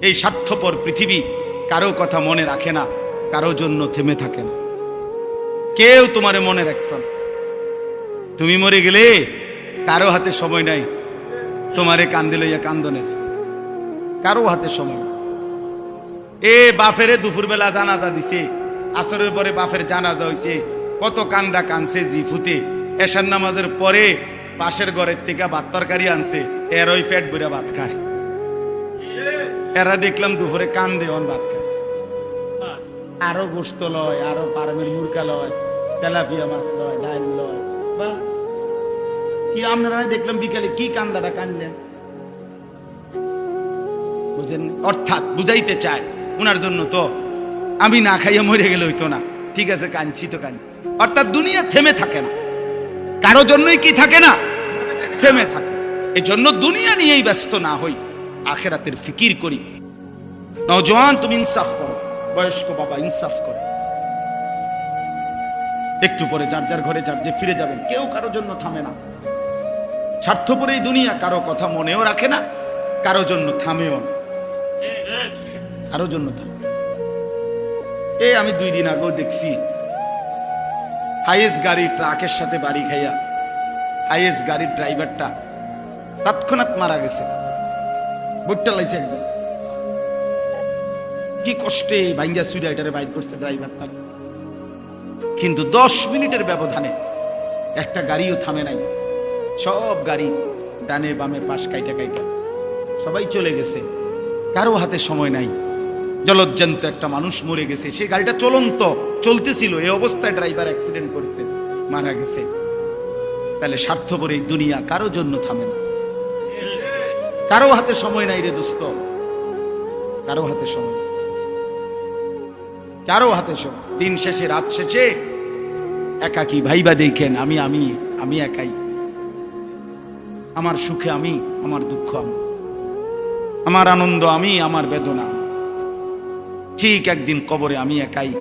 এই স্বার্থপর পৃথিবী কারো কথা মনে রাখে না, কারো জন্য থেমে থাকে না, কেউ তোমারে মনে রাখত না। তুমি মরে গেলে কারো হাতে সময় নাই তোমারে কান্দে লইয়া কান্দনের, কারো হাতে সময়। এ বাফেরে দুপুরবেলা জানাজা দিছে, আসরের পরে বাফের জানাজা হইছে, কত কান্দা কানছে জিফুতে। এশার নামাজের পরে পাশের ঘরের থেকে ভাত তরকারি আনছে, এর ওই পেট ভরে ভাত খায়। এরা দেখলাম দুপুরে কান্দে অন ভাত খায়, আরো গোস্ত লয়, আরো পারমের মুরগা লয়, তেলাপিয়া মাছ লয়, ডাল লয়। কি আপনারা দেখলাম বিকালে কি কান্দাটা কান্দেন, বুঝেন? অর্থাৎ বুঝাইতে চায় উনার জন্য তো আমি না খাইয়া মরে গেলে হইতো না, ঠিক আছে কাঁদছি তো কাঁদছি। অর্থাৎ দুনিয়া থেমে থাকে না, কারো জন্যই কি থাকে না, থেমে থাকে। এই জন্য দুনিয়া নিয়েই ব্যস্ত না হই, আখেরাতের ফিকির করি। নওজোয়ান তুমি ইনসাফ করো, বয়স্ক বাবা ইনসাফ করো। একটু পরে যার যার ঘরে যার যে ফিরে যাবেন, কেউ কারো জন্য থামে না। স্বার্থপর এই দুনিয়া কারো কথা মনেও রাখে না, কারো জন্য থামেও না, কারো জন্য থামে। এই আমি 2 দিন আগেও দেখছি হাইয়েস গাড়ি ট্রাকের সাথে বাড়ি খাইয়া হাইয়েস গাড়ির ড্রাইভারটা তৎক্ষণাৎ মারা গেছে, বুটটা লাইছে একদম। কি কষ্টে ভাঙ্গা সুইডা এটারে বাইর করছে ড্রাইভারটা, কিন্তু 10 মিনিটের ব্যবধানে একটা গাড়িও থামে নাই। সব গাড়ি ডানে বামে পাশ কাইটা কাইটা সবাই চলে গেছে, কারো হাতে সময় নাই। জলজ্জান্ত একটা মানুষ মরে গেছে, সেই গাড়িটা চলন্ত চলতেছিল, এই অবস্থায় ড্রাইভার অ্যাক্সিডেন্ট করেছে, মারা গেছে। তাহলে স্বার্থপর এই দুনিয়া কারো জন্য থামে না, কারো হাতে সময় নাই রে দোস্ত, কারো হাতে সময়, কারো হাতে সময়। দিন শেষে রাত শেষে একাকী ভাইবা দেখেন, আমি আমি আমি একাই, আমার সুখে আমি, আমার দুঃখ আমি, আমার আনন্দ আমি, আমার বেদনা। ঠিক একদিন কবরে আমি একাই।